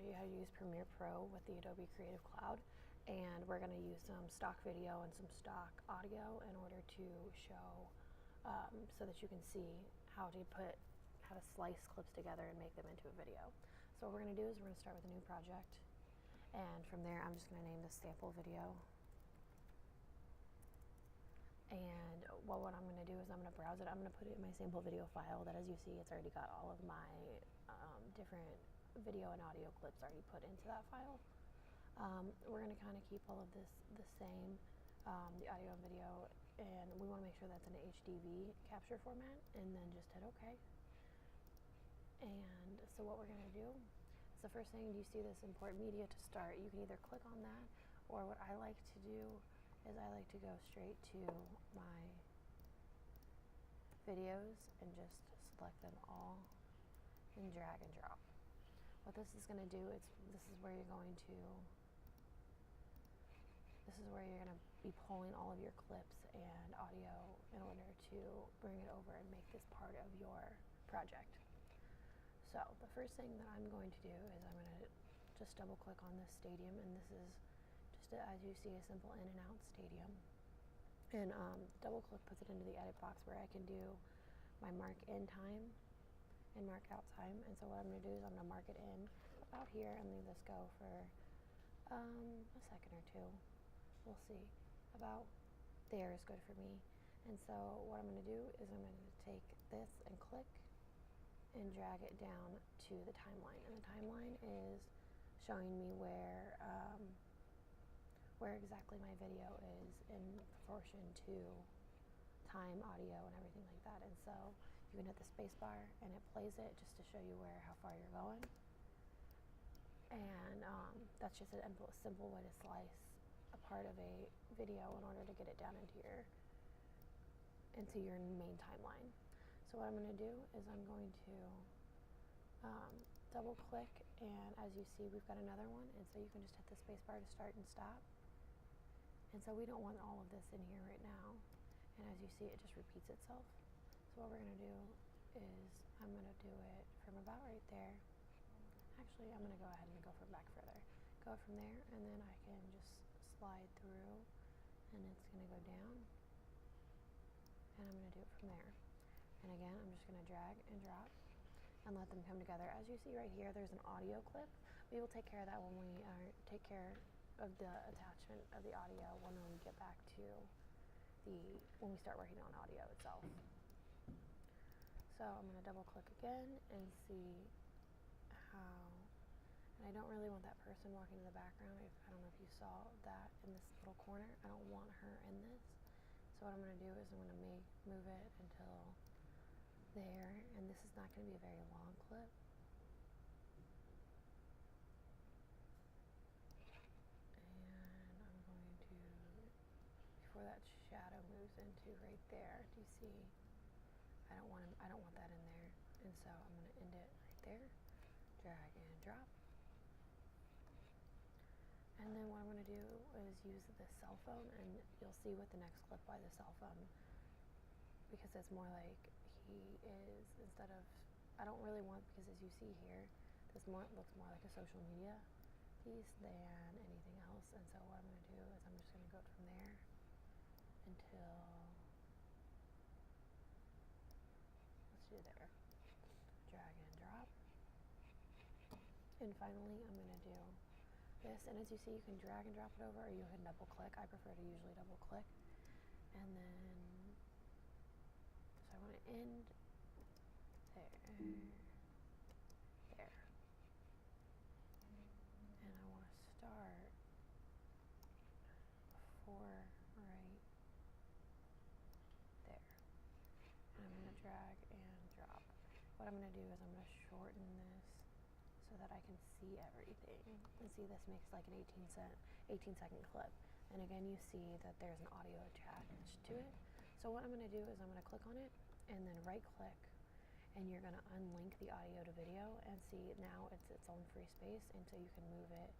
you how to use PremierePro with the Adobe Creative Cloud, and we're going to use some stock video and some stock audio in order to show so that you can see how to slice clips together and make them into a video. So what we're going to do is we're going to start with a new project, and from there I'm just going to name this sample video. And what I'm going to do is I'm going to browse it. I'm going to put it in my sample video file that, as you see, it's already got all of my different video and audio clips already put into that file. We're going to kind of keep all of this the same, the audio and video, and we want to make sure that's an HDV capture format, and then just hit OK. And so what we're going to do is, the first thing, you see this import media to start. You can either click on that, or what I like to do is I like to go straight to my videos and just select them all and drag and drop. What this is going to do, this is where you're going to be pulling all of your clips and audio in order to bring it over and make this part of your project. So the first thing that I'm going to do is I'm going to just double click on this stadium, and this is just, as you see, a simple in and out stadium. And double click puts it into the edit box where I can do my mark in time and mark out time. And so what I'm going to do is I'm going to mark it in about here and leave this go for a second or two. We'll see. About there is good for me. And so what I'm going to do is I'm going to take this and click and drag it down to the timeline. And the timeline is showing me where exactly my video is in proportion to time, audio, and everything like that. And so you can hit the space bar and it plays it just to show you how far you're going. And that's just a simple way to slice a part of a video in order to get it down into your main timeline. So what I'm going to do is I'm going to double click, and as you see, we've got another one, and so you can just hit the space bar to start and stop. And so we don't want all of this in here right now, and as you see, it just repeats itself. So what we're going to do is I'm going to do it from about right there. Actually, I'm going to go ahead and go from back further. Go from there, and then I can just slide through, and it's going to go down, and I'm going to do it from there. And again, I'm just going to drag and drop and let them come together. As you see right here, there's an audio clip. We will take care of that when we take care of the attachment of the audio when we get back to when we start working on audio itself. So I'm going to double click again and see how, and I don't really want that person walking in the background. I don't know if you saw that in this little corner. I don't want her in this. So what I'm going to do is I'm going to move it until there, and this is not going to be a very long clip. And I'm going to, before that shadow moves into right there, do you see? I don't want that in there, and so I'm going to end it right there. Drag and drop. And then what I'm going to do is use the cell phone, and you'll see with the next clip why the cell phone, because it's more like he is, instead of, I don't really want, because as you see here, this looks more like a social media piece than anything else. And so what I'm going to do is I'm just going to go from there until, let's do there. Drag and drop. And finally, I'm going to do this, and as you see, you can drag and drop it over, or you can double click. I prefer to usually double click. And then, so I want to end there, there. And I want to start before right there. And I'm going to drag and drop. What I'm going to do is I'm going to shorten this so that I can see everything. And see, this makes like an 18-second clip. And again, you see that there's an audio attached to it. So what I'm going to do is I'm going to click on it and then right click, and you're going to unlink the audio to video, and see now it's its own free space, and so you can move it.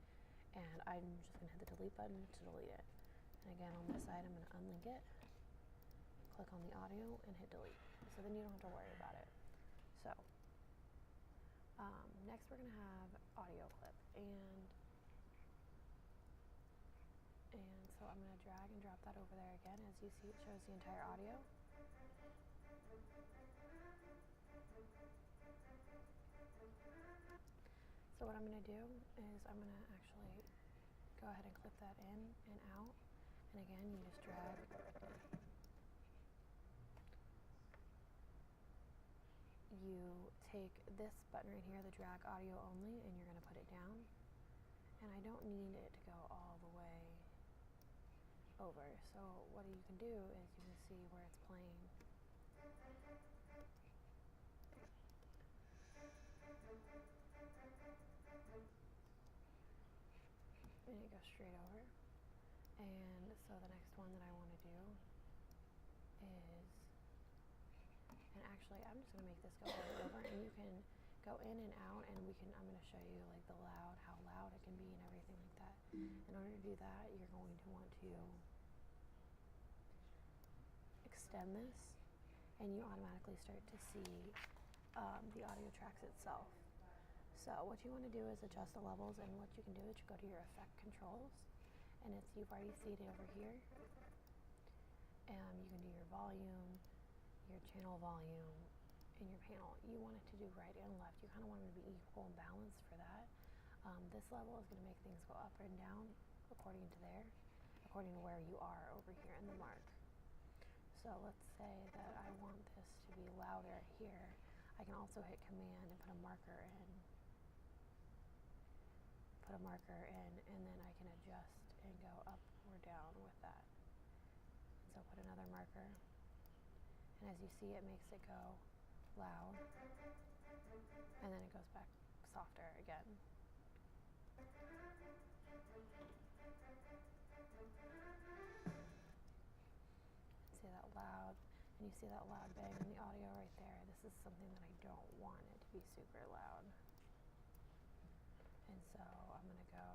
And I'm just going to hit the delete button to delete it. And again, on this side, I'm going to unlink it, click on the audio, and hit delete. So then you don't have to worry about it. So next we're going to have audio clip, and so I'm going to drag and drop that over there again. As you see, it shows the entire audio. So what I'm going to do is I'm going to actually go ahead and clip that in and out. And again, you just drag. You take this button right here, the drag audio only, and you're going to put it down. And I don't need it to go all the way over. So what you can do is you can see where it's playing. And it goes straight over. And so the next one that I want to do is, and actually I'm just going to make this go over, and you can go in and out, and I'm going to show you like the loud, how loud it can be and everything like that. In order to do that, you're going to want to extend this, and you automatically start to see the audio tracks itself. So what you want to do is adjust the levels, and what you can do is you go to your effect controls, and you've already seen it over here. You can do your volume, your channel volume, and your panel. You want it to do right and left. You kind of want it to be equal and balanced for that. This level is going to make things go up and down according to where you are over here in the mark. So let's say that I want this to be louder here. I can also hit Command and put a marker in. And then I can adjust and go up or down with that. And so put another marker. And as you see, it makes it go loud. And then it goes back softer again. See that loud, and you see that loud bang in the audio right there. This is something that I don't want it to be super loud. And so I'm going to go,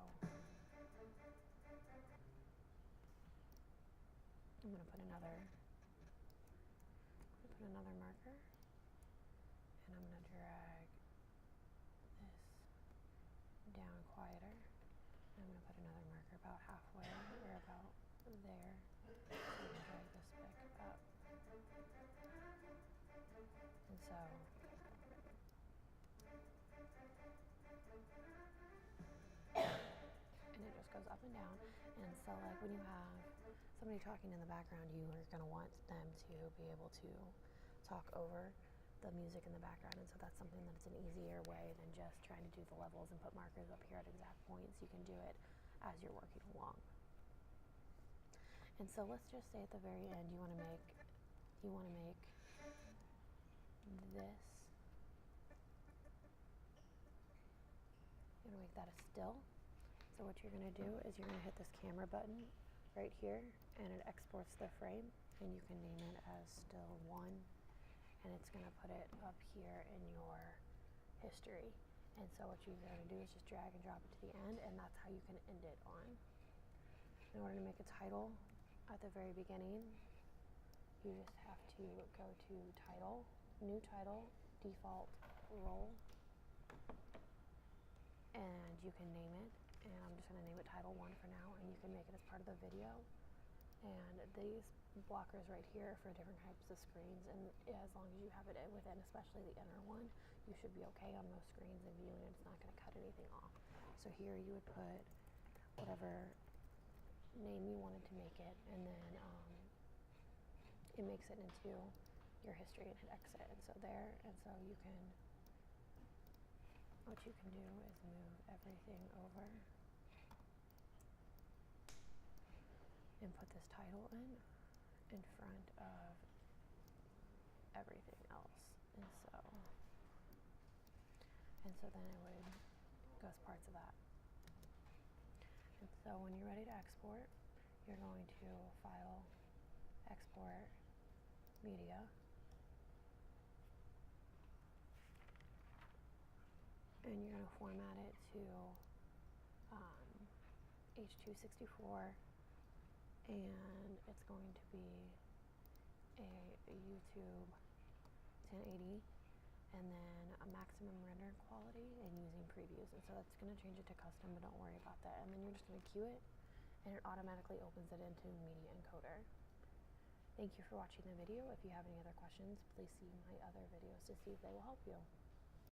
I'm going to put another marker, and I'm going to drag this down quieter. I'm going to put another marker about halfway, or about there. So I'm going to drag this back up. And so it just goes up and down. And so like when you have somebody talking in the background, you are going to want them to be able to talk over the music in the background, and so that's something that's an easier way than just trying to do the levels and put markers up here at exact points. You can do it as you're working along. And so let's just say at the very end you want to make this, you want to make that a still. So what you're going to do is you're going to hit this camera button right here, and it exports the frame, and you can name it as still 1, and it's going to put it up here in your history. And so what you're going to do is just drag and drop it to the end, and that's how you can end it on. In order to make a title at the very beginning, you just have to go to title, new title, default role, and you can name it. And I'm just going to name it Title 1 for now, and you can make it as part of the video. And these blockers right here are for different types of screens, and as long as you have it within, especially the inner one, you should be okay on most screens, and viewing it's not going to cut anything off. So here you would put whatever name you wanted to make it, and then it makes it into your history and hit exit. And so there, and so you can, what you can do is move everything over and put this title in front of everything else. And so then it would go as parts of that. And so when you're ready to export, you're going to File, Export, Media. And you're going to format it to H.264, and it's going to be a YouTube 1080, and then a maximum render quality, and using previews. And so that's going to change it to custom, but don't worry about that. And then you're just going to queue it, and it automatically opens it into Media Encoder. Thank you for watching the video. If you have any other questions, please see my other videos to see if they will help you.